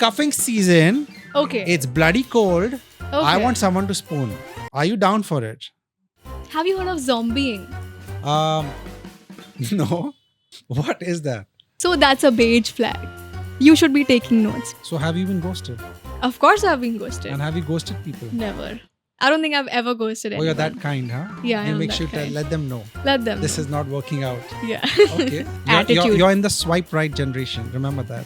cuffing season. Okay. It's bloody cold. I Okay. want someone to spoon. Are you down for it? Have you heard of zombieing? No. What is that? So that's a beige flag. You should be taking notes. So have you been ghosted? Of course I've been ghosted. And have you ghosted people? Never. I don't think I've ever ghosted Oh, anyone. you're that kind, huh? Yeah, I You am make that sure to kind. let them know. Let them This know. is not working out. Yeah. Okay. Attitude. You're in the swipe right generation. Remember that.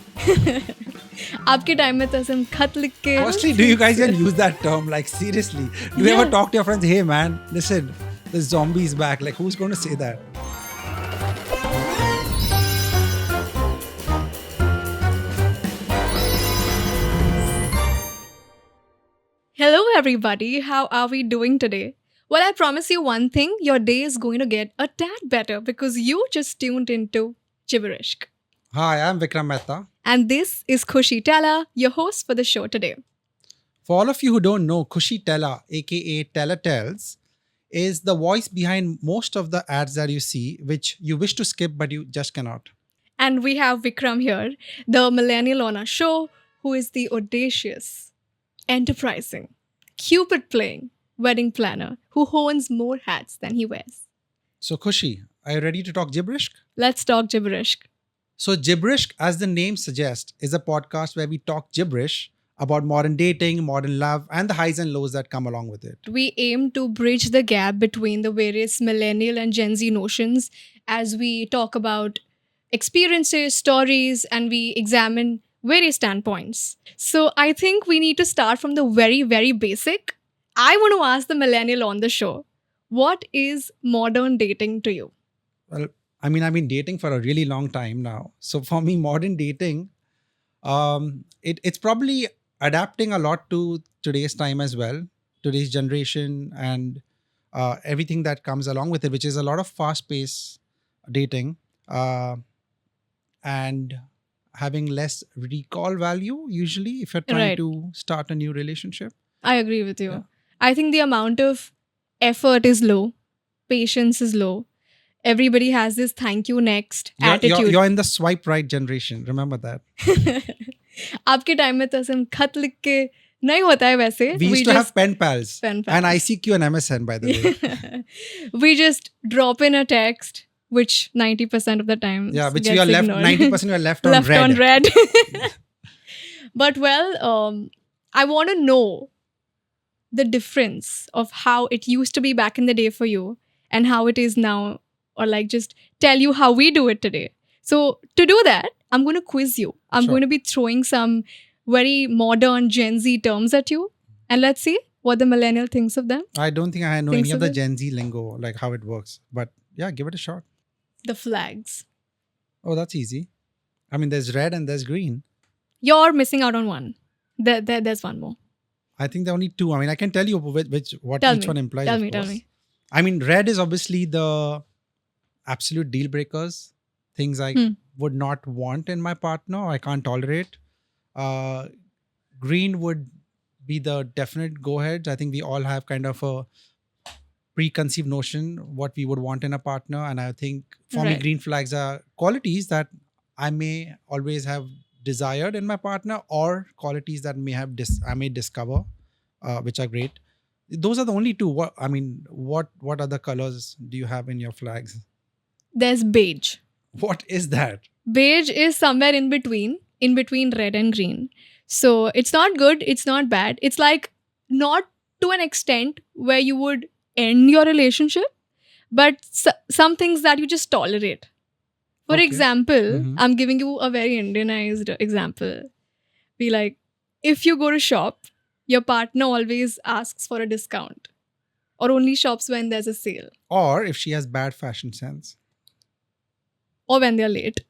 आपके time में तो ऐसे हम खत लिख के Firstly, do you guys even use that term? Like, seriously. Do you ever Yeah. talk to your friends, hey man, listen, the zombie's back. Like, who's going to say that? Hello everybody, how are we doing today? Well, I promise you one thing, your day is going to get a tad better because you just tuned into Gibberish. Hi, I'm Vikram Mehta. And this is Khushi Tala, your host for the show today. For all of you who don't know, Khushi Tella, aka Tella Tells, is the voice behind most of the ads that you see, which you wish to skip but you just cannot. And we have Vikram here, the millennial on our show, who is the audacious, enterprising, Cupid playing wedding planner who owns more hats than he wears. So, Khushi, are you ready to talk gibberish? Let's talk gibberish. So, Gibberish, as the name suggests, is a podcast where we talk gibberish about modern dating, modern love, and the highs and lows that come along with it. We aim to bridge the gap between the various millennial and Gen Z notions as we talk about experiences, stories, and we examine various standpoints. So I think we need to start from the very, very basic. I want to ask the millennial on the show, what is modern dating to you? Well, I mean, I've been dating for a really long time now. So, for me, modern dating, it's probably adapting a lot to today's time as well, today's generation, and everything that comes along with it, which is a lot of fast-paced dating and having less recall value, usually, if you're trying Right. to start a new relationship. I agree with you. Yeah. I think the amount of effort is low, patience is low. Everybody has this thank you next attitude. You're in the swipe right generation. Remember that. आपके time में तो ऐसे हम खत लिख के नहीं होता है वैसे. We used to have pen pals. pen pals. And ICQ and MSN, by the way. We just drop in a text, which 90% of the time Yeah, which gets we are left, ignored. 90% we are left on left red. on red. But well, I want to know the difference of how it used to be back in the day for you and how it is now, or like just tell you how we do it today. So to do that, I'm going to quiz you. I'm Sure. going to be throwing some very modern Gen Z terms at you, and let's see what the millennial thinks of them. I don't think I know Thinks any of of the it? Gen Z lingo, like how it works. But yeah, give it a shot. The flags. Oh, that's easy. I mean, there's red and there's green. You're missing out on one. There's one more. I think there are only two. I mean, I can tell you what Tell each me. one implies. Tell of me, tell course. me. I mean, red is obviously the absolute deal breakers. Things I would not want in my partner. I can't tolerate. Green would be the definite go-ahead. I think we all have kind of a preconceived notion what we would want in a partner. And I think for me, Right. green flags are qualities that I may always have desired in my partner, or qualities that I may discover, which are great. Those are the only two. What other colors do you have in your flags? There's beige. What is that? Beige is somewhere in between red and green. So it's not good, it's not bad. It's like not to an extent where you would end your relationship, but some things that you just tolerate. For Okay. example, Mhm. I'm giving you a very Indianized example. Be like, if you go to shop, your partner always asks for a discount or only shops when there's a sale Or if she has bad fashion sense. or when they're late.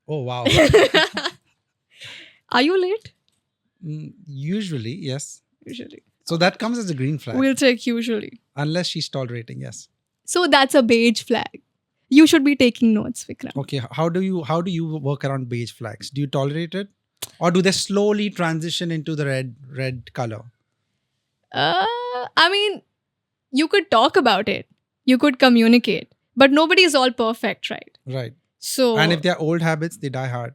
Oh, wow. Are you late? Usually, yes. Usually. So that comes as a green flag. We'll take usually. Unless she's tolerating, yes. So that's a beige flag. You should be taking notes, Vikram. Okay, how do you work around beige flags? Do you tolerate it? Or do they slowly transition into the red color? I mean, you could talk about it. You could communicate. But nobody is all perfect, right? Right. So And if they're old habits, they die hard.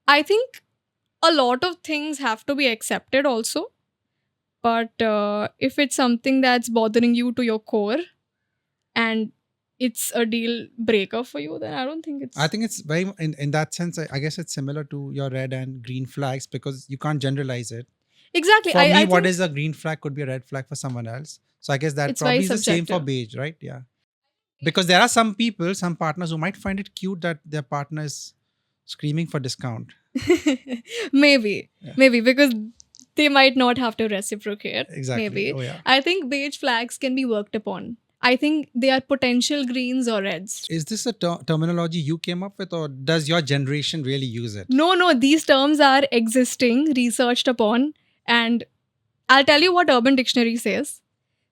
I think A lot of things have to be accepted also. But if it's something that's bothering you to your core and it's a deal breaker for you, then I don't think it's. I think it's very in that sense. I guess it's similar to your red and green flags because you can't generalize it. Exactly. For me, I what think is a green flag could be a red flag for someone else. So I guess that it's very probably is the same for subjective. beige, right? Yeah. Because there are some people, some partners who might find it cute that their partner is screaming for discount. Maybe. Yeah. Maybe because they might not have to reciprocate. Exactly. Maybe. Oh yeah. I think beige flags can be worked upon. I think they are potential greens or reds. Is this a terminology you came up with, or does your generation really use it? No, these terms are existing, researched upon, and I'll tell you what Urban Dictionary says.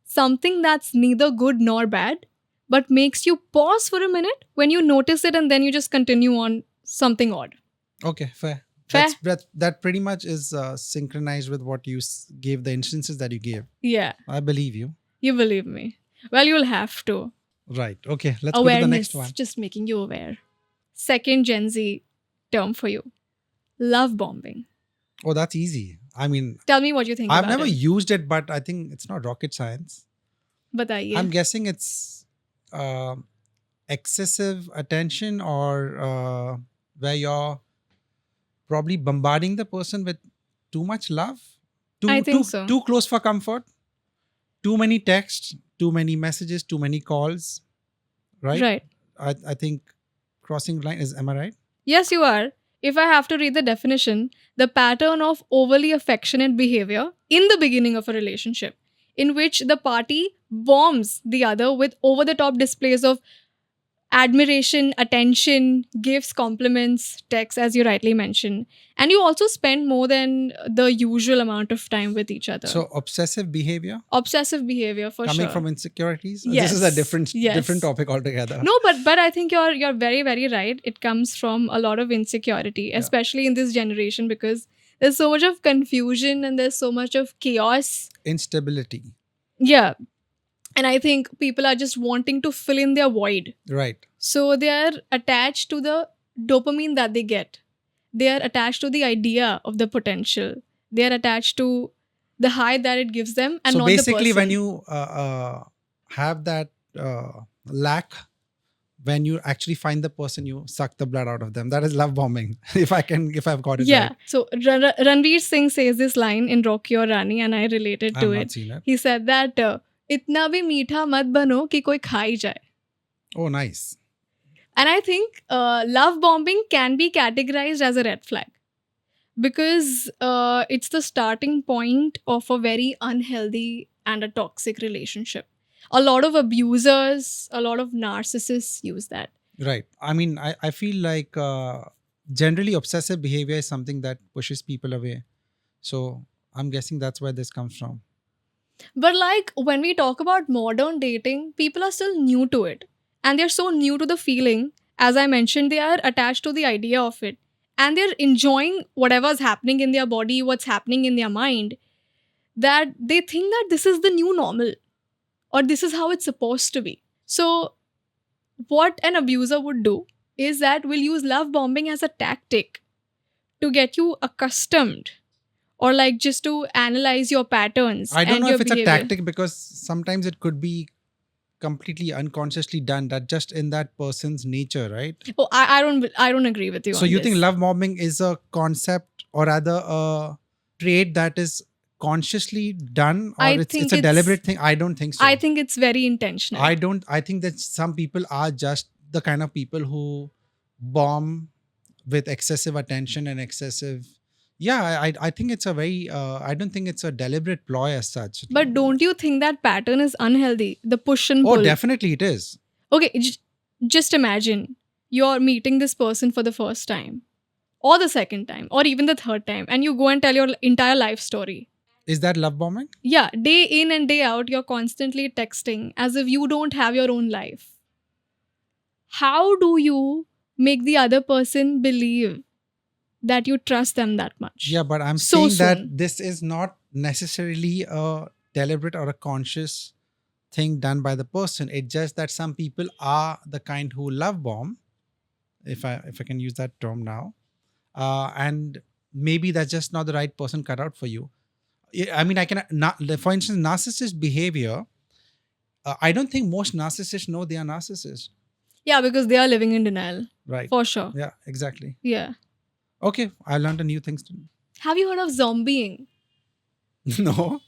Something that's neither good nor bad, but makes you pause for a minute when you notice it and then you just continue on something odd. Okay, fair. Fair? That pretty much is synchronized with what you gave, the instances that you gave. Yeah, I believe you. you believe me. Well, you'll have to. Right. Okay, let's go to the next Awareness, one. just making you aware. Second Gen Z term for you, love bombing. Oh, that's easy. I mean, Tell me what you think I've about never it. used it, but I think it's not rocket science. Bataiye. I'm guessing it's excessive attention or where you're probably bombarding the person with too much love, I think so. too close for comfort, too many texts, too many messages, too many calls, right? Right. I think crossing line is, am I right? Yes, you are. If I have to read the definition, the pattern of overly affectionate behavior in the beginning of a relationship, in which the party bombs the other with over the top displays of admiration, attention, gifts, compliments, texts, as you rightly mentioned. And you also spend more than the usual amount of time with each other. So obsessive behavior Obsessive behavior for coming sure. from insecurities. Yes. This is a different Yes. topic altogether. No, but I think you're very very right. It comes from a lot of insecurity, especially in this generation, because there's so much of confusion and there's so much of chaos. Instability. Yeah, and I think people are just wanting to fill in their void. Right. So they are attached to the dopamine that they get. They are attached to the idea of the potential. They are attached to the high that it gives them, and so not basically, the person. when you have that lack, when you actually find the person, you suck the blood out of them. That is love bombing. if I've got it Yeah. right. So Ranveer Singh says this line in Rocky or Rani, and I related to I've it. not seen it. He said that itna bhi meetha mat bano ki koi kha hi jaye. Oh, nice. And I think love bombing can be categorized as a red flag because it's the starting point of a very unhealthy and a toxic relationship. A lot of abusers, a lot of narcissists use that. Right. I mean, I feel like generally obsessive behavior is something that pushes people away. So I'm guessing that's where this comes from. But like when we talk about modern dating, people are still new to it. And they're so new to the feeling. As I mentioned, they are attached to the idea of it. And they're enjoying whatever's happening in their body, what's happening in their mind, that they think that this is the new normal or this is how it's supposed to be. So, what an abuser would do is that we'll use love bombing as a tactic to get you accustomed or like just to analyze your patterns. I don't and know your if it's behavior. a tactic because sometimes it could be completely unconsciously done, that just in that person's nature, right? Oh, I don't agree with you. So on you this. think love bombing is a concept or rather a trait that is consciously done, or it's a deliberate thing? I don't think so. I think it's very intentional. I think that some people are just the kind of people who bomb with excessive attention and excessive. Yeah, I think it's a very. I don't think it's a deliberate ploy as such. But don't you think that pattern is unhealthy? The push and Oh, pull. definitely it is. Okay, just imagine you're meeting this person for the first time, or the second time, or even the third time, and you go and tell your entire life story. Is that love bombing? Yeah, day in and day out, you're constantly texting as if you don't have your own life. How do you make the other person believe that you trust them that much? Yeah, but I'm So saying that soon. this is not necessarily a deliberate or a conscious thing done by the person. It's just that some people are the kind who love bomb, if I can use that term now, and maybe that's just not the right person cut out for you. I mean, I can not, for instance, narcissist behavior. I don't think most narcissists know they are narcissists. Yeah, because they are living in denial. Right. For sure. Yeah, exactly. Yeah. Okay, I learned a new things. Have you heard of zombieing? No.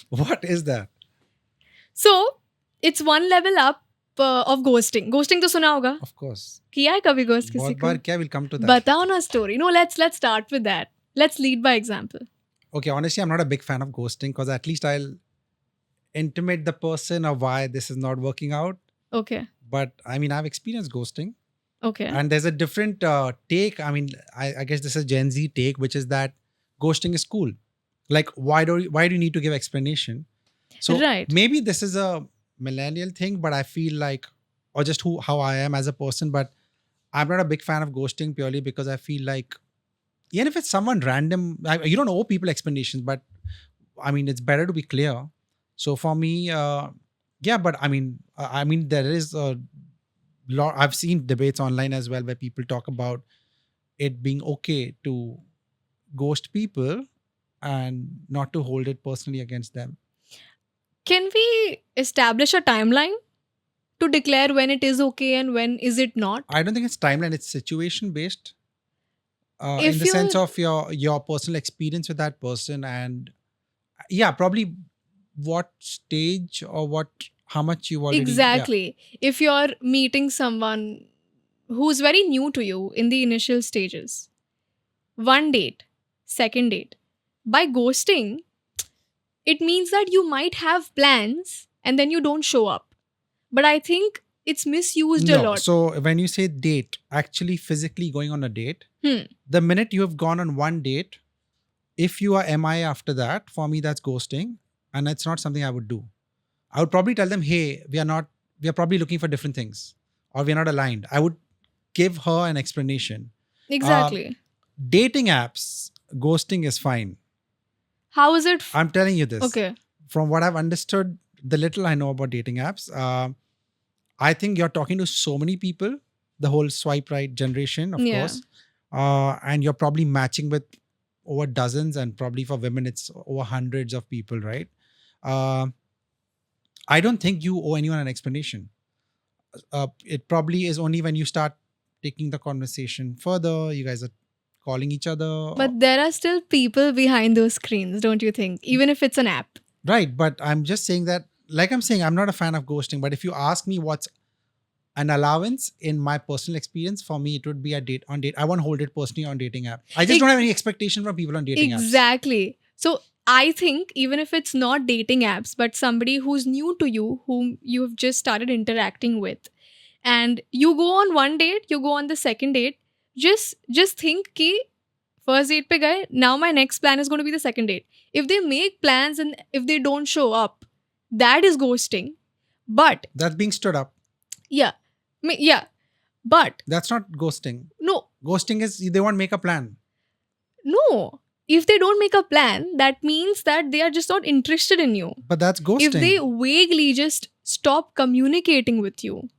What is that? So, it's one level up of ghosting. Ghosting तो सुना होगा? Of course. किया है कभी ghost किसी बहुत को? बार क्या, we'll come to that. बताओ ना story. No, let's start with that. Let's lead by example. Okay, honestly, I'm not a big fan of ghosting because at least I'll intimate the person of why this is not working out. Okay. But I mean, I've experienced ghosting. Okay. And there's a different take. I mean, I guess this is Gen Z take, which is that ghosting is cool. Like, why do you need to give explanation? So Right. maybe this is a millennial thing, but I feel like, or just how I am as a person, but I'm not a big fan of ghosting purely because I feel like, even if it's someone random, you don't owe people explanations, but I mean, it's better to be clear. So for me, yeah, but I mean, there is a lot. I've seen debates online as well where people talk about it being okay to ghost people and not to hold it personally against them. Can we establish a timeline to declare when it is okay and when is it not? I don't think it's timeline; it's situation based. If In the sense of your personal experience with that person, and yeah, probably what stage or how much you already. Exactly. If you're meeting someone who's very new to you in the initial stages, one date, second date, by ghosting, it means that you might have plans and then you don't show up. But I think it's misused a lot. So when you say date, actually physically going on a date, the minute you have gone on one date, if you are MI after that, for me that's ghosting, and it's not something I would do. I would probably tell them, hey, we are probably looking for different things, or we are not aligned. I would give her an explanation. Exactly. Dating apps, ghosting is fine. How is it? I'm telling you this. Okay. From what I've understood, the little I know about dating apps, I think you're talking to so many people, the whole swipe right generation, of course. And you're probably matching with over dozens, and probably for women, it's over hundreds of people, right? I don't think you owe anyone an explanation. It probably is only when you start taking the conversation further, you guys are calling each other. But there are still people behind those screens, don't you think? Even if it's an app. Right. But I'm just saying that, like I'm saying, I'm not a fan of ghosting. But if you ask me what's an allowance in my personal experience, for me, it would be a date on date. I won't hold it personally on dating app. I just don't have any expectation from people on dating apps. Exactly. So I think even if it's not dating apps, but somebody who's new to you, whom you've just started interacting with, and you go on one date, you go on the second date, just think ki first date pe gaye, now my next plan is going to be the second date. If they make plans and if they don't show up, that is ghosting. But that's being stood up. Yeah. But that's not ghosting. No. Ghosting is they won't make a plan. No. If they don't make a plan, that means that they are just not interested in you. But that's ghosting. If they vaguely just stop communicating with you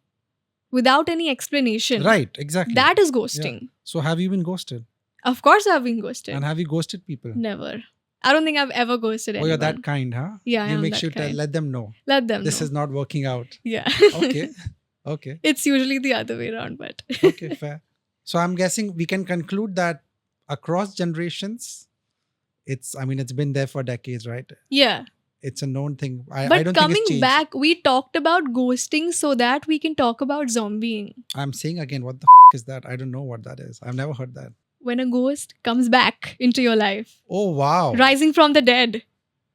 without any explanation. Right, exactly. That is ghosting. Yeah. So have you been ghosted? Of course I've been ghosted. And have you ghosted people? Never. I don't think I've ever ghosted anyone. Oh, you're that kind, huh? Yeah, you I'm make that sure kind. to let them know. Let them This know. is not working out. Yeah. Okay. It's usually the other way around, but. Okay, fair. So I'm guessing we can conclude that across generations, it's been there for decades, right? Yeah. It's a known thing. But I don't think it's coming changed. back, we talked about ghosting so that we can talk about zombieing. I'm saying again, what the is that? I don't know what that is. I've never heard that. When a ghost comes back into your life. Oh, wow. Rising from the dead.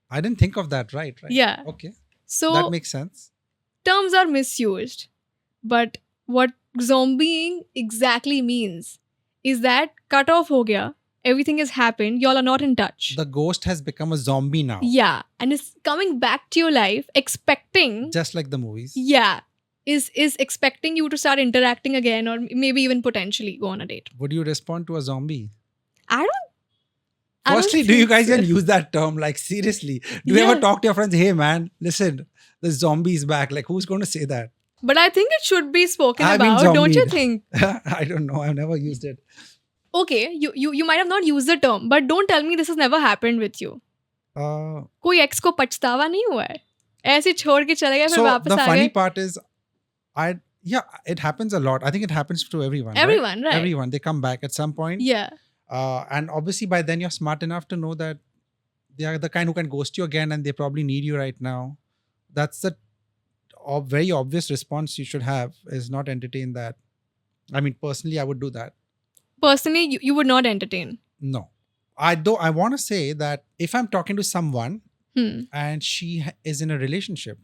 I didn't think of that. Right. Yeah. Okay. So that makes sense. Terms are misused. But what zombieing exactly means is that cut off ho gaya, everything has happened, y'all are not in touch. The ghost has become a zombie now. Yeah. And it's coming back to your life expecting. Just like the movies. Yeah. Is expecting you to start interacting again or maybe even potentially go on a date. Would you respond to a zombie? Firstly, do you guys even use that term? Like, seriously? Do you ever talk to your friends, hey man, listen, the zombie is back? Like, who's going to say that? But I think it should be spoken I've been about, don't you zombied. think? I don't know. I've never used it. Okay, you might have not used the term, but don't tell me this has never happened with you. Uh, कोई x को पछतावा नहीं हुआ है? ऐसे छोड़ के चले गए फिर so वापस the आ funny गए? part is, it happens a lot. I think it happens to everyone, Everyone, right? Everyone, they come back at some point. Yeah. And obviously by then you're smart enough to know that they are the kind who can ghost you again and they probably need you right now. That's the very obvious response you should have, is not entertain that. I mean, personally, I would do that. Personally, you would not entertain. No. I want to say that if I'm talking to someone Hmm. and she is in a relationship,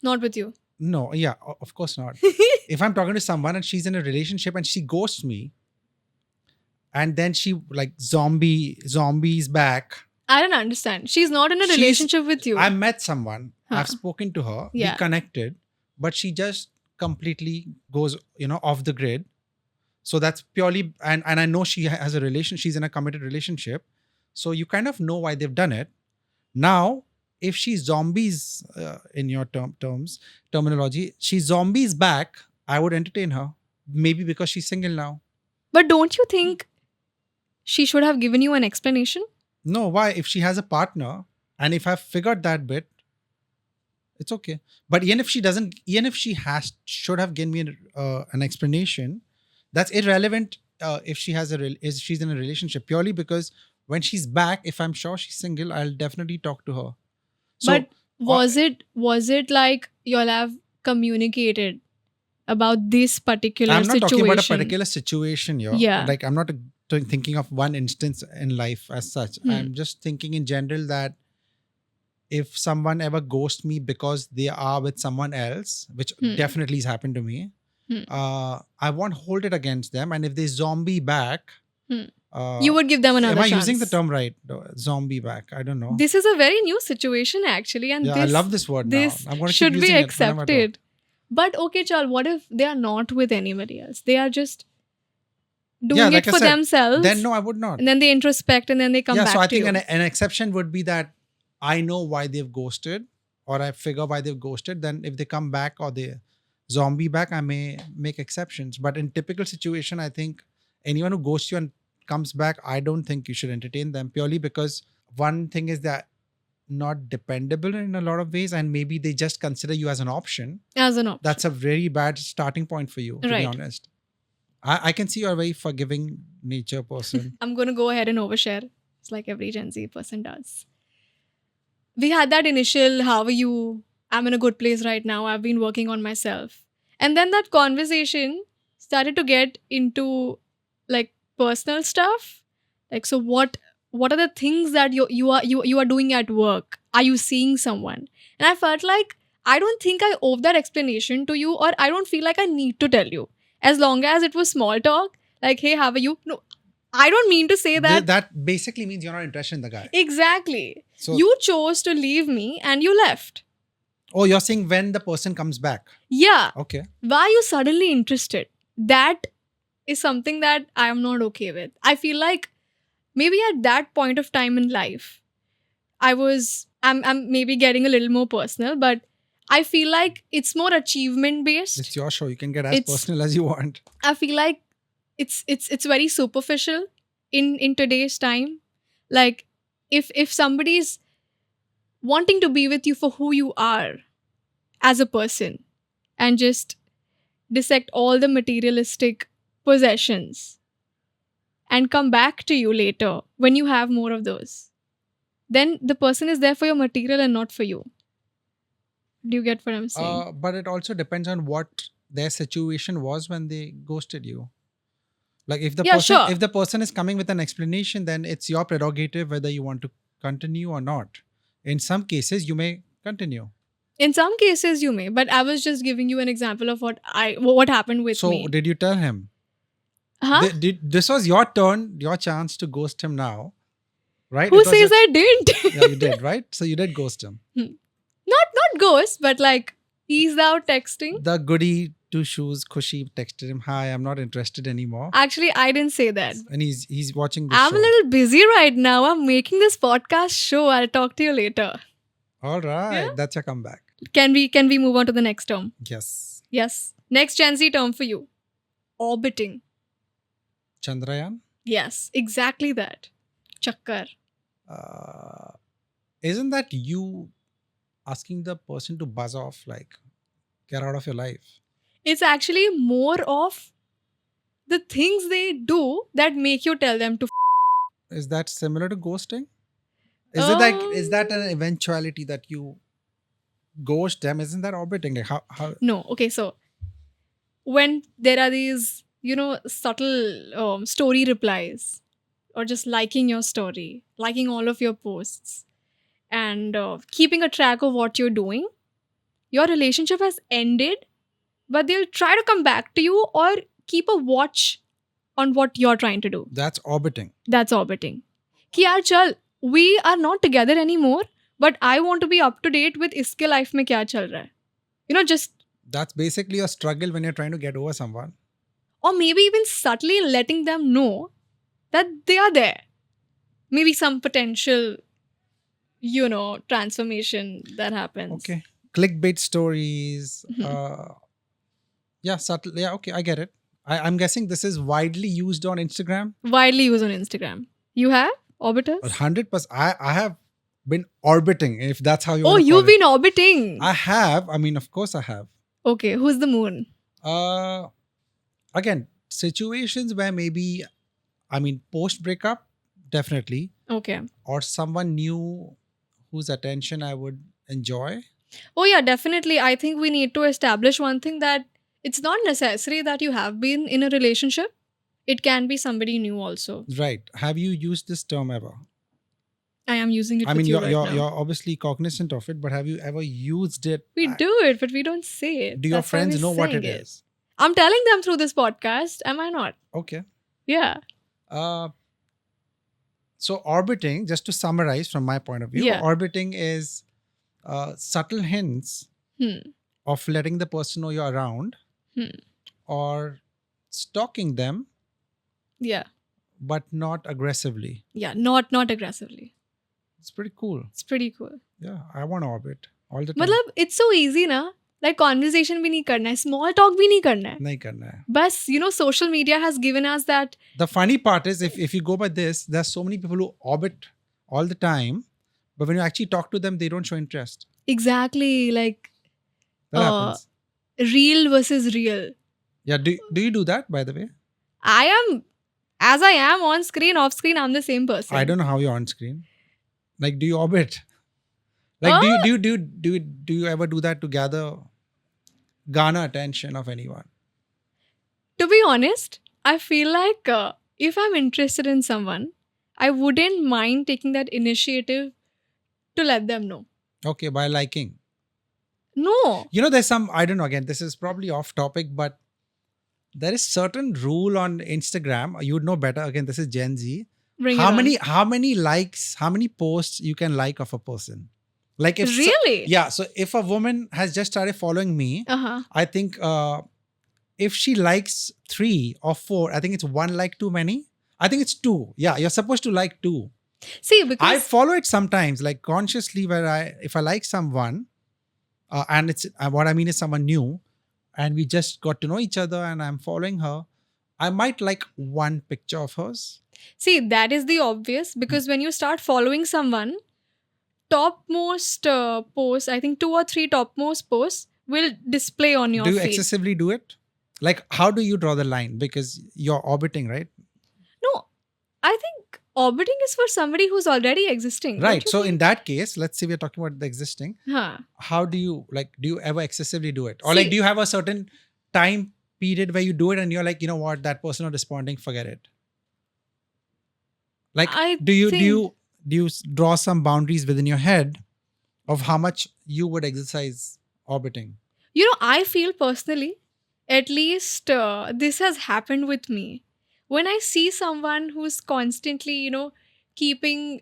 Not with you. no, yeah, of course not. If I'm talking to someone and she's in a relationship and she ghosts me, and then she like zombies back. I don't understand. She's not in a She's- relationship with you. I met someone. Huh. I've spoken to her. Yeah. We connected, but she just completely goes, off the grid. So that's purely, and I know she has a relation. She's in a committed relationship. So you kind of know why they've done it. Now, if she's zombies in your terminology, she's zombies back, I would entertain her. Maybe because she's single now. But don't you think she should have given you an explanation? No, why? If she has a partner, and if I've figured that bit, it's okay. But even if she doesn't, even if she should have given me an explanation, that's irrelevant. If she has is she's in a relationship, purely because when she's back, if I'm sure she's single, I'll definitely talk to her. So, but was it like you'll have communicated about this particular I'm not situation? talking about a particular situation here. Yeah. Like I'm not thinking of one instance in life as such. I'm just thinking in general that if someone ever ghosts me because they are with someone else, which definitely has happened to me, I won't hold it against them. And if they zombie back, you would give them another am I chance. using the term right? Zombie back. I don't know. This is a very new situation actually, and I love this word this now. I'm going to should keep be using it whenever I talk. accepted. But okay, Chal, what if they are not with anybody else? They are just doing like it I for said, themselves. Then no, I would not. And then they introspect and then they come back so I to think you. an exception would be that I know why they've ghosted, or I figure why they've ghosted. Then if they come back or they zombie back, I may make exceptions. But in typical situation, I think anyone who ghosts you and comes back, I don't think you should entertain them, purely because one thing is that not dependable in a lot of ways, and maybe they just consider you as an option. As an option. That's a very bad starting point for you, to be honest. I can see you're a very forgiving nature person. I'm going to go ahead and overshare. It's like every Gen Z person does. We had that initial, how are you? I'm in a good place right now. I've been working on myself. And then that conversation started to get into like personal stuff. Like, so what are the things that you are doing at work? Are you seeing someone? And I felt like I don't think I owe that explanation to you, or I don't feel like I need to tell you. As long as it was small talk, like, hey, how are you? No, I don't mean to say that. That basically means you're not interested in the guy. Exactly. So, you chose to leave me and you left. Oh, you're saying when the person comes back? Yeah. Okay. Why are you suddenly interested? That is something that I am not okay with. I feel like maybe at that point of time in life, I'm maybe getting a little more personal, but I feel like it's more achievement based. It's your show. You can get as personal as you want. I feel like it's very superficial in today's time. Like if somebody's wanting to be with you for who you are as a person and just dissect all the materialistic possessions and come back to you later when you have more of those, then the person is there for your material and not for you. Do you get what I'm saying? But it also depends on what their situation was when they ghosted you. Like if the person is coming with an explanation, then it's your prerogative whether you want to continue or not. In some cases, you may continue. In some cases, you may. But I was just giving you an example of what happened with me. So did you tell him? Huh? This was your turn, your chance to ghost him now, right? Who says I didn't? Yeah, you did, right? So you did ghost him. Not ghost, but like eased out texting. The goody two shoes Khushi texted him, "Hi, I'm not interested anymore." Actually, I didn't say that. And he's watching this I'm show. a little busy right now. I'm making this podcast show. I'll talk to you later. All right, Yeah? that's your comeback. Can we move on to the next term? Yes. Yes. Next Gen Z term for you. Orbiting. Chandrayaan? Yes, exactly that. Chakkar. Uh, isn't that you asking the person to buzz off, like get out of your life? It's actually more of the things they do that make you tell them to. Is that similar to ghosting? Is it like, is that an Um, eventuality that you ghost them? Isn't that orbiting? Like how no. Okay, so when there are these, subtle story replies, or just liking your story, liking all of your posts, and keeping a track of what you're doing, your relationship has ended, but they'll try to come back to you or keep a watch on what you're trying to do. that's orbiting. That's orbiting. कि यार चल, we are not together anymore, but I want to be up to date with इसके life में क्या चल रहा है. Just, That's basically a struggle when you're trying to get over someone. or maybe even subtly letting them know that they are there. Maybe some potential, transformation that happens. Okay. Clickbait stories. Mhm. Yeah, subtle. Yeah, okay, I get it. I'm guessing this is widely used on Instagram. Widely used on Instagram. You have orbiters? 100%. I have been orbiting, if that's how you Oh, want to call you've it. been orbiting. I have. I mean, of course I have. Okay, who's the moon? Uh, Again, situations where maybe, I mean, post breakup, definitely, Okay. or someone new whose attention I would enjoy. Oh, yeah, definitely. I think we need to establish one thing, that it's not necessary that you have been in a relationship. It can be somebody new also. Right. Have you used this term ever? I am using it I with mean, you you're right you're now. you're obviously cognizant of it, but have you ever used it? We do it, but we don't say it. Do your That's why friends we're know what saying it is? I'm telling them through this podcast. Am I not? Okay. Yeah. Uh, so orbiting, just to summarize from my point of view, Yeah. orbiting is subtle hints Hmm. of letting the person know you're around, Hmm. or stalking them, Yeah. but not aggressively. Yeah. Not aggressively. It's pretty cool. It's pretty cool. Yeah, I want to orbit all the time. मतलब it's so easy ना. Like conversation भी नहीं करना है, small talk भी नहीं करना है. नहीं करना है. बस social media has given us that. The funny part is, if you go by this, there's so many people who orbit all the time, but when you actually talk to them, they don't show interest. Exactly, like That happens. real versus real. Yeah. Do you do that, by the way? I am, as I am on screen, off screen, I'm the same person. I don't know how you're on screen. Like, do you orbit? Like, do you ever do that to garner attention of anyone? To be honest, I feel like if I'm interested in someone, I wouldn't mind taking that initiative to let them know. Okay, by liking. No. There's some, I don't know, again, this is probably off topic, but there is certain rule on Instagram. You would know better. Again, this is Gen Z. Bring How it many likes, how many posts you can like of a person? Like, if Really? yeah, so if a woman has just started following me, Uh-huh. I think if she likes 3 or 4, I think it's 1 like too many. I think it's 2. Yeah, you're supposed to like 2. See, because I follow it sometimes, like consciously, where if I like someone, and it's what I mean is someone new, and we just got to know each other, and I'm following her, I might like 1 picture of hers. see, that is the obvious, because when you start following someone, topmost posts, I think 2 or 3 topmost posts will display on your Do you feed. excessively do it? Like, how do you draw the line? Because you're orbiting, right? No, I think orbiting is for somebody who's already existing. don't Right. you So think? in that case, let's say we're talking about the existing. Huh. How do you do you ever excessively do it? Or See- like, do you have a certain time period where you do it and you're like, you know what, that person not responding, forget it? Like, I do you think- draw some boundaries within your head of how much you would exercise orbiting? I feel personally, at least this has happened with me. When I see someone who's constantly, keeping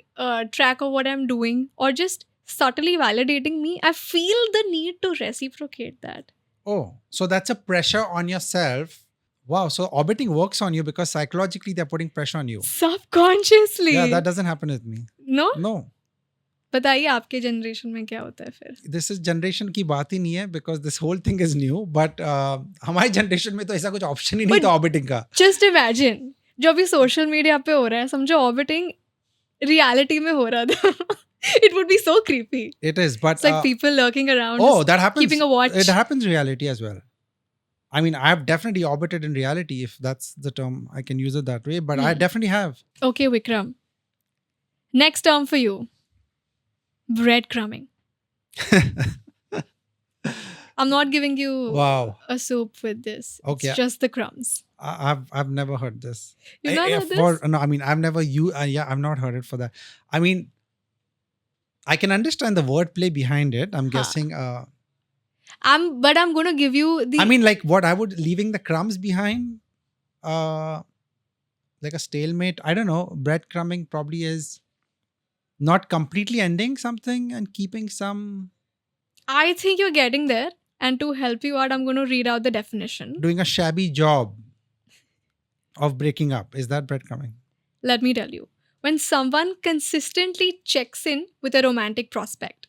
track of what I'm doing, or just subtly validating me, I feel the need to reciprocate that. Oh, so that's a pressure on yourself. Wow. So orbiting works on you because psychologically they're putting pressure on you. Subconsciously. Yeah, that doesn't happen with me. No? No. बताइए आपके generation में क्या होता है फिर? This is generation की बात ही नहीं है because this whole thing is new. But हमारी generation में तो ऐसा कुछ option ही नहीं But- था orbiting का. Just imagine, जो अभी सोशल मीडिया पे हो रहा है, समझो ऑर्बिटिंग रियलिटी में हो रहा था. It would be so creepy. It is, but It's like people lurking around, oh, just that happens. keeping a watch. It happens in reality as well. I mean, I've definitely orbited in reality, if that's the term. I can use it that way, but I definitely have. Okay, Vikram. Next term for you. Breadcrumbing. I'm not giving you Wow. a soup with this. Okay. It's just the crumbs. I've never heard this. You've not heard this? No, I mean, I've never I've not heard it for that. I mean, I can understand the wordplay behind it. I'm guessing. But I'm going to give you the. I mean, like what I would leaving the crumbs behind. Like a stalemate. I don't know. Breadcrumbing probably is not completely ending something and keeping some. I think you're getting there. And to help you out, I'm going to read out the definition. Doing a shabby job of breaking up. Is that breadcrumbing? Let me tell you. When someone consistently checks in with a romantic prospect,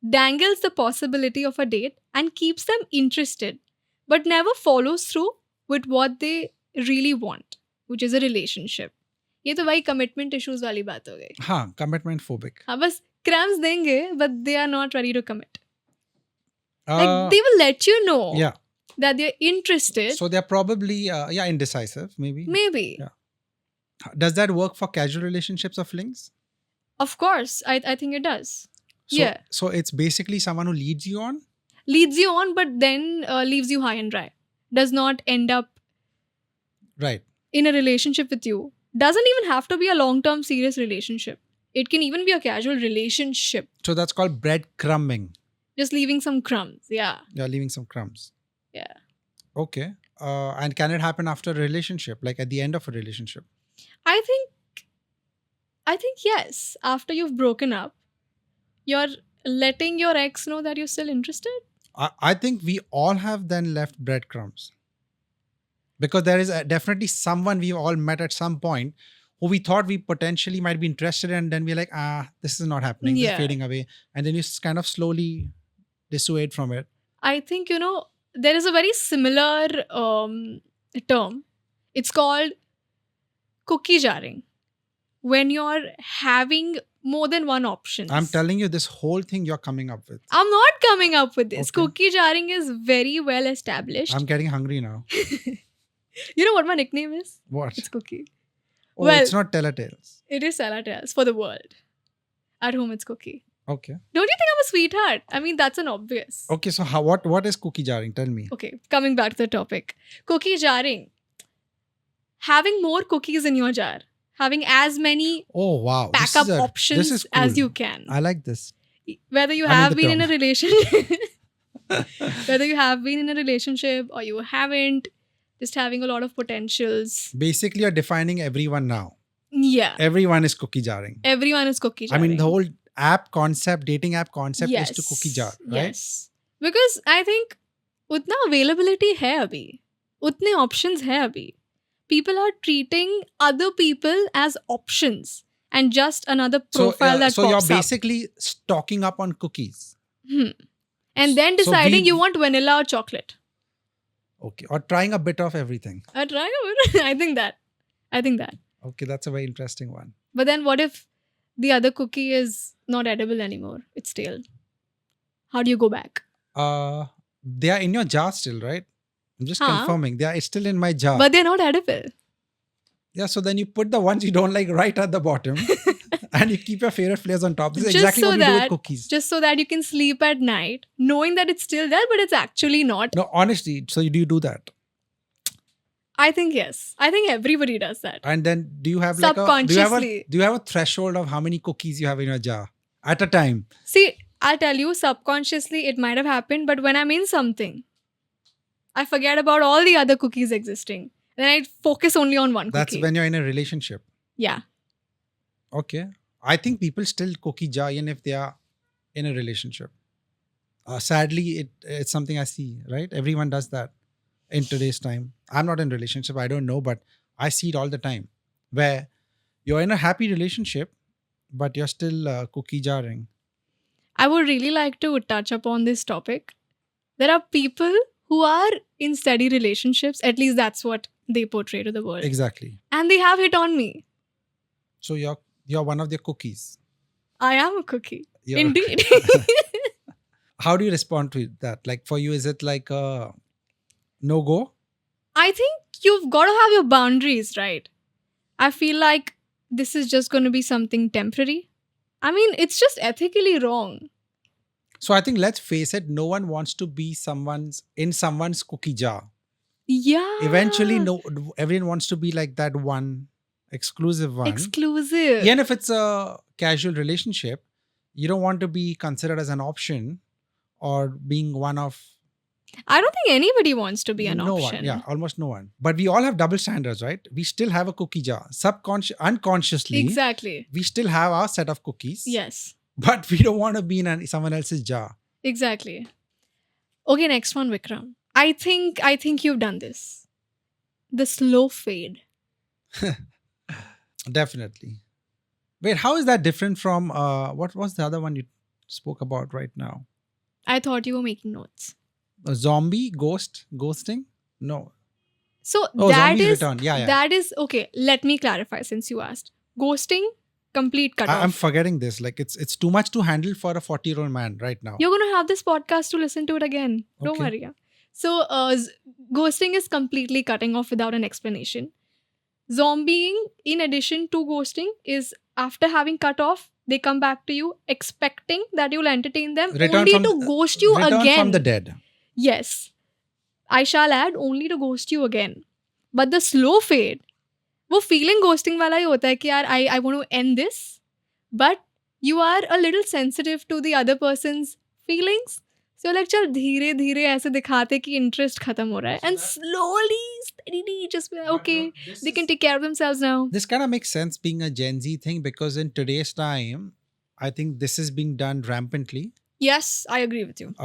dangles the possibility of a date and keeps them interested, but never follows through with what they really want, which is a relationship. ये तो भाई commitment issues वाली बात हो गई. हाँ, commitment phobic. हाँ, बस crumbs देंगे, but they are not ready to commit. Like they will let you know that they're interested. So they're probably indecisive, maybe. Maybe. Yeah. Does that work for casual relationships or flings? Of course, I think it does. So, So it's basically someone who leads you on? Leads you on, but then leaves you high and dry. Does not end up in a relationship with you. Doesn't even have to be a long-term serious relationship. It can even be a casual relationship. So that's called breadcrumbing. Just leaving some crumbs. Yeah. Yeah, leaving some crumbs. Yeah. Okay. And can it happen after a relationship, like at the end of a relationship? I think yes. After you've broken up, you're letting your ex know that you're still interested. I think we all have then left breadcrumbs. Because there is definitely someone we've all met at some point who we thought we potentially might be interested in, and then we're like, this is not happening. This is fading away. And then you kind of slowly dissuade from it. I think, there is a very similar term. It's called cookie jarring. When you're having more than one option. I'm telling you, this whole thing you're coming up with. I'm not coming up with this. Okay. Cookie jarring is very well established. I'm getting hungry now. You know what my nickname is? What? It's Cookie. Oh, well, it's not Teletales. It is Teletales for the world. At home, it's Cookie. Okay. Don't you think I'm a sweetheart? I mean, that's an obvious. Okay, so what is cookie jarring? Tell me. Okay, coming back to the topic. Cookie jarring. Having more cookies in your jar. Having as many backup options cool. as you can. I like this. Whether you have been in a relationship, whether you have been in a relationship or you haven't, just having a lot of potentials. Basically, you're defining everyone now. Yeah. Everyone is cookie jarring. Everyone is cookie jarring. I mean, the whole dating app concept is to cookie jar, right? Yes. Because I think utna availability hai abhi. Utne options hai abhi. People are treating other people as options and just another profile that pops up. So you're basically stocking up on cookies. And then deciding you want vanilla or chocolate. Okay. Or trying a bit of everything. I think that. Okay, that's a very interesting one. But then what if the other cookie is not edible anymore? It's stale. How do you go back? They are in your jar still, right? I'm just confirming. They are still in my jar. But they're not edible. Yeah, so then you put the ones you don't like right at the bottom and you keep your favorite flavors on top. This is exactly what we do with cookies. Just so that you can sleep at night knowing that it's still there, but it's actually not. No, honestly, so do you do that? I think yes. I think everybody does that. And then do you have subconsciously. Do you have a threshold of how many cookies you have in your jar at a time? See, I'll tell you, subconsciously it might have happened, but when I'm in something, I forget about all the other cookies existing. Then I focus only on one cookie. That's when you're in a relationship. Yeah. Okay. I think people still cookie jar even if they are in a relationship. Sadly, it's something I see, right? Everyone does that in today's time. I'm not in a relationship. I don't know, but I see it all the time where you're in a happy relationship, but you're still cookie jarring. I would really like to touch upon this topic. There are people who are in steady relationships, at least that's what they portray to the world. Exactly. And they have hit on me. So you're one of their cookies. I am a cookie. You're- Indeed. How do you respond to that? Like for you, is it like a no go? I think you've got to have your boundaries, right? I feel like this is just going to be something temporary. I mean, it's just ethically wrong. So I think let's face it, no one wants to be in someone's cookie jar. Yeah. Eventually, no, everyone wants to be like that one exclusive one. Exclusive. Even if it's a casual relationship, you don't want to be considered as an option or being one of I don't think anybody wants to be an no option. one. Yeah, almost no one. But we all have double standards, right? We still have a cookie jar. Unconsciously, Exactly. we still have our set of cookies. Yes. But we don't want to be in someone else's jar. Exactly. Okay, next one, Vikram. I think you've done this. The slow fade. Definitely. Wait, how is that different from what was the other one you spoke about right now? I thought you were making notes. A zombie ghosting? No. So Oh, that zombies is return. Yeah. that is okay. Let me clarify since you asked. Ghosting, complete cutoff. I'm forgetting this. Like it's too much to handle for a 40-year-old man right now. You're gonna have this podcast to listen to it again. Don't Okay. worry. Yeah. So ghosting is completely cutting off without an explanation. Zombieing, in addition to ghosting, is after having cut off, they come back to you expecting that you'll entertain them, only to ghost you return again. from the dead. Yes. I shall add, only to ghost you again. But the slow fade, वो feeling ghosting वाला ही होता है कि यार I want to end this, but you are a little sensitive to the other person's feelings. So you're like, चल धीरे धीरे ऐसे दिखाते कि interest खत्म हो रहा है, and slowly, steadily, just be like, okay, they can take care of themselves now. This kind of makes sense being a Gen Z thing because in today's time, I think this is being done rampantly. Yes, I agree with you.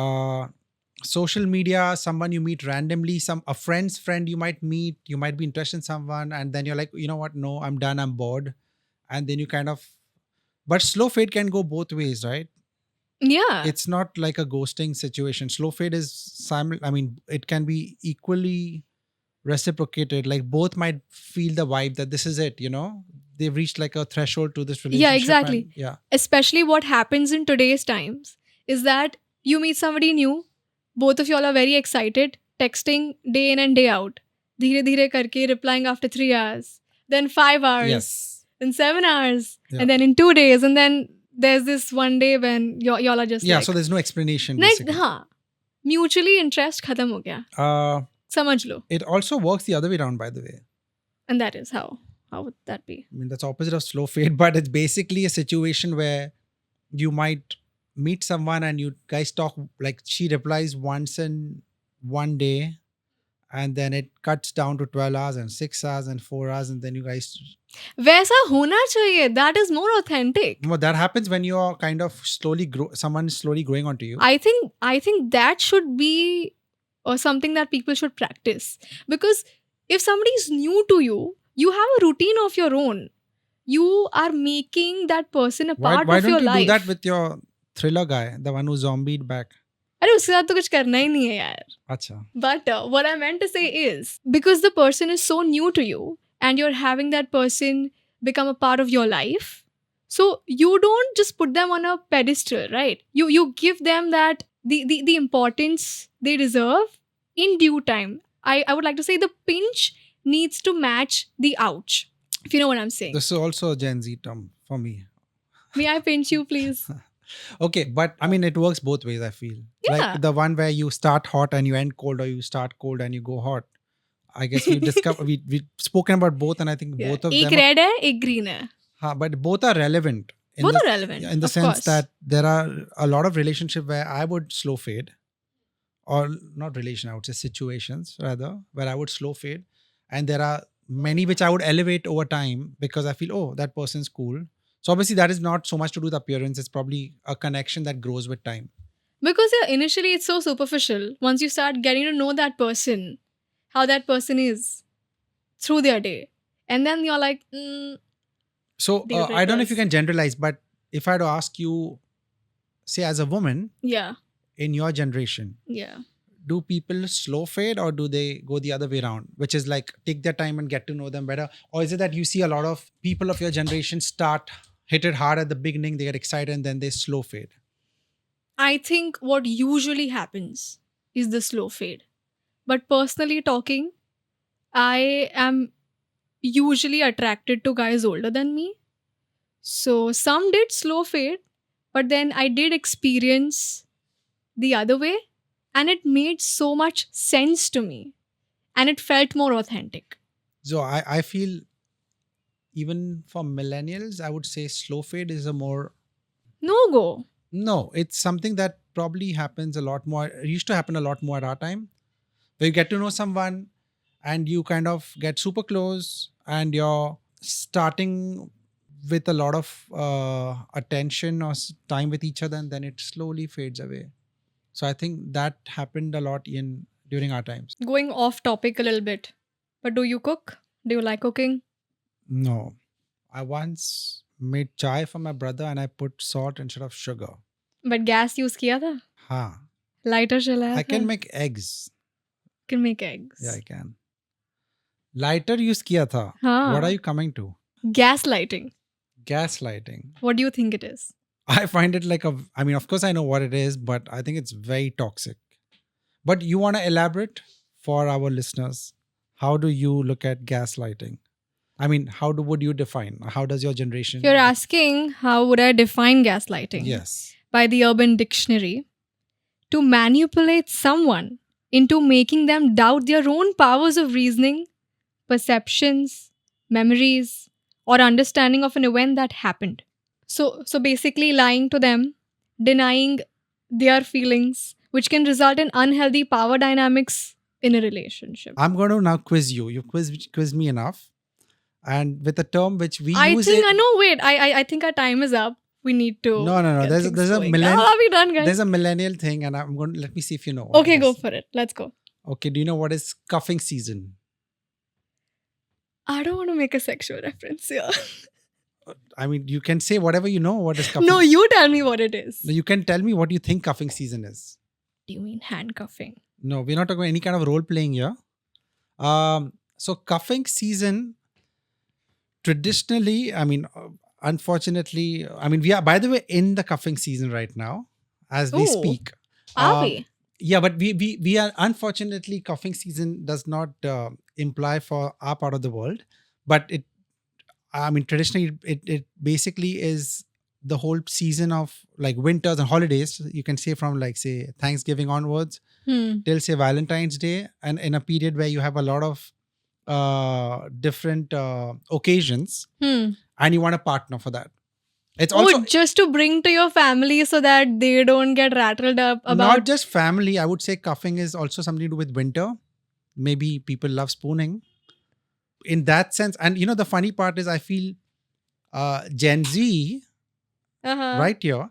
Social media, someone you meet randomly, a friend's friend you might meet, you might be interested in someone, and then you're like, you know what? No, I'm done. I'm bored, and then you kind of. But slow fade can go both ways, right? Yeah. It's not like a ghosting situation. Slow fade is it can be equally reciprocated. Like both might feel the vibe that this is it. They've reached like a threshold to this relationship. Yeah, exactly. Yeah. Especially what happens in today's times is that you meet somebody new, both of y'all are very excited, texting day in and day out. Dheere dheere karke, replying after 3 hours, then 5 hours, Yes. then 7 hours, Yeah. and then in 2 days, and then there's this one day when y'all are just Yeah. like, So there's no explanation. next, Basically. हाँ, mutually interest खत्म हो गया. समझ लो. It also works the other way around, by the way. And that is how would that be? I mean, that's opposite of slow fade, but it's basically a situation where you might meet someone and you guys talk, like she replies once in one day, and then it cuts down to 12 hours and 6 hours and 4 hours, and then you guys. वैसा होना चाहिए. That is more authentic. Well, that happens when you're kind of someone is slowly growing onto you. I think that should be something that people should practice, because if somebody is new to you, you have a routine of your own. You are making that person a part Why of your don't you life. do that with your thriller guy, the one who zombied back? अरे उसके साथ तो कुछ करना ही नहीं है यार. Acha. But what I meant to say is, because the person is so new to you and you're having that person become a part of your life, so you don't just put them on a pedestal, right? You give them that the importance they deserve in due time. I would like to say the pinch needs to match the ouch, if you know what I'm saying. This is also a Gen Z term for me. May I pinch you, please? Okay, but I mean, it works both ways, I feel. Yeah. Like the one where you start hot and you end cold, or you start cold and you go hot. I guess we've discovered, we've spoken about both, and I think both of एक them. red है, एक green है. But both are relevant. Both are relevant, In the of sense course. that there are a lot of relationships where I would slow fade, or not relation, I would say situations rather, where I would slow fade. And there are many which I would elevate over time because I feel, oh, that person's cool. So obviously that is not so much to do with appearance. It's probably a connection that grows with time. Because initially it's so superficial. Once you start getting to know that person, how that person is through their day, and then you're like, So Deal I don't know if you breakers. can generalize, but if I had to ask you, say as a woman yeah, in your generation, yeah. do people slow fade or do they go the other way around, which is like take their time and get to know them better? Or is it that you see a lot of people of your generation start hit it hard at the beginning, they get excited and then they slow fade? I think what usually happens is the slow fade. But personally talking, I am usually attracted to guys older than me. So some did slow fade, but then I did experience the other way, and it made so much sense to me and it felt more authentic. So I feel even for millennials, I would say slow fade is a more, No go. no, it's something that probably happens a lot more. It used to happen a lot more at our time, where you get to know someone and you kind of get super close and you're starting with a lot of attention or time with each other, and then it slowly fades away. So I think that happened a lot in during our times. Going off topic a little bit, but do you cook? Do you like cooking? No, I once made chai for my brother and I put salt instead of sugar. But gas use किया था? हाँ, Lighter चलाया I था? can make eggs. Can make eggs. Yeah, I can. Lighter use किया था. हाँ. What are you coming to? Gaslighting. Gaslighting. What do you think it is? I find it like I mean, of course, I know what it is, but I think it's very toxic. But you want to elaborate for our listeners? How do you look at gaslighting? I mean, would you define? How does your generation? If you're asking how would I define gaslighting? Yes. By the Urban Dictionary, to manipulate someone into making them doubt their own powers of reasoning, perceptions, memories, or understanding of an event that happened. So basically lying to them, denying their feelings, which can result in unhealthy power dynamics in a relationship. I'm going to now quiz you. You quiz me enough. And with a term which we I use think it. I know. Wait, I think our time is up. We need to. No. get There's things a going. Are we done, guys? There's a millennial thing, and I'm going to let me see if you know. What Okay, it go is. for it. Let's go. Okay, do you know what is cuffing season? I don't want to make a sexual reference here. I mean, you can say whatever you know. What is cuffing? No, you tell me what it is. You can tell me what you think cuffing season is. Do you mean handcuffing? No, we're not talking about any kind of role playing here. So cuffing season, traditionally, I mean, unfortunately, I mean, we are, by the way, in the cuffing season right now as we Ooh. speak. Are we? Yeah, but we are, unfortunately, cuffing season does not imply for our part of the world, but it, I mean, traditionally, it basically is the whole season of like winters and holidays. You can say from like say Thanksgiving onwards till say Valentine's Day, and in a period where you have a lot of different occasions, and you want a partner for that. It's also just to bring to your family so that they don't get rattled up about. not just family. I would say cuffing is also something to do with winter. Maybe people love spooning in that sense. And you know, the funny part is I feel Gen Z right here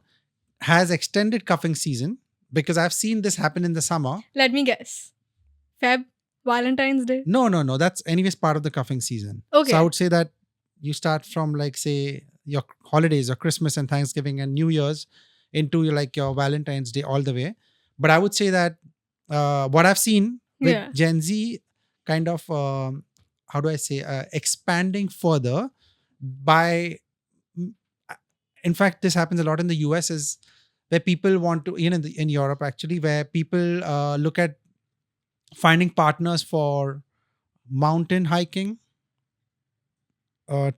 has extended cuffing season because I've seen this happen in the summer. Let me guess. Feb, Valentine's Day. No. That's anyways part of the cuffing season. Okay. So I would say that you start from like say your holidays, your Christmas and Thanksgiving and New Year's into like your Valentine's Day all the way. But I would say that what I've seen with Gen Z kind of, how do I say, expanding further by, in fact, this happens a lot in the US is where people want to, you know, in Europe actually, where people look at finding partners for mountain hiking,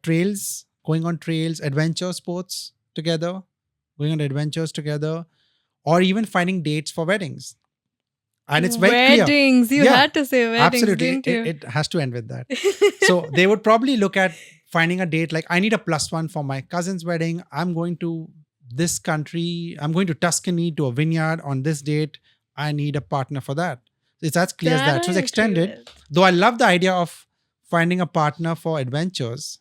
trails, going on trails, adventure sports together, going on adventures together, or even finding dates for weddings. And it's very clear. Weddings. You had to say weddings, Absolutely. didn't you? It has to end with that. So they would probably look at finding a date like, I need a +1 for my cousin's wedding. I'm going to this country. I'm going to Tuscany to a vineyard on this date. I need a partner for that. It's as clear as that. So it's extended. Though I love the idea of finding a partner for adventures.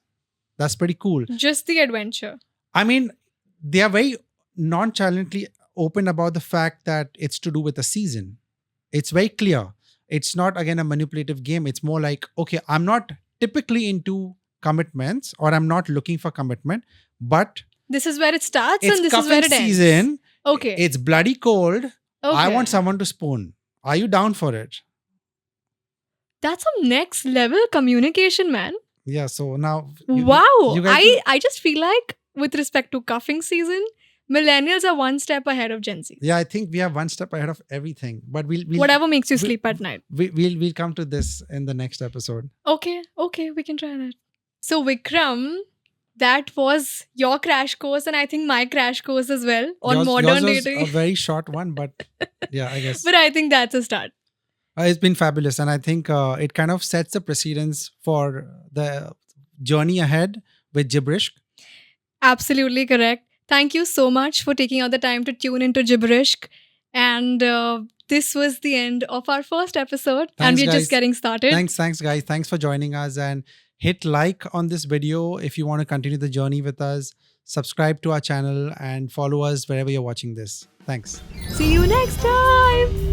That's pretty cool. Just the adventure. I mean, they are very nonchalantly open about the fact that it's to do with the season. It's very clear. It's not, again, a manipulative game. It's more like, okay, I'm not typically into commitments or I'm not looking for commitment, but this is where it starts it's and this is where it ends. season. Okay. It's bloody cold. Okay. I want someone to spoon. Are you down for it? That's some next level communication, man. Yeah. So now, Wow. you guys will- I just feel like with respect to cuffing season, millennials are one step ahead of Gen Z. yeah, I think we are one step ahead of everything. But we'll Whatever makes you we- sleep at night. we'll come to this in the next episode. Okay, we can try that. So Vikram, that was your crash course, and I think my crash course as well on modern yours was dating. a very short one, but yeah, I guess But I think that's a start. it's been fabulous, and I think it kind of sets the precedence for the journey ahead with Gibberish. Absolutely correct. Thank you so much for taking out the time to tune into Gibberish. And this was the end of our first episode, and Thanks, we're guys. just getting started. Thanks, guys. Thanks for joining us, and hit like on this video if you want to continue the journey with us. Subscribe to our channel and follow us wherever you're watching this. Thanks. See you next time.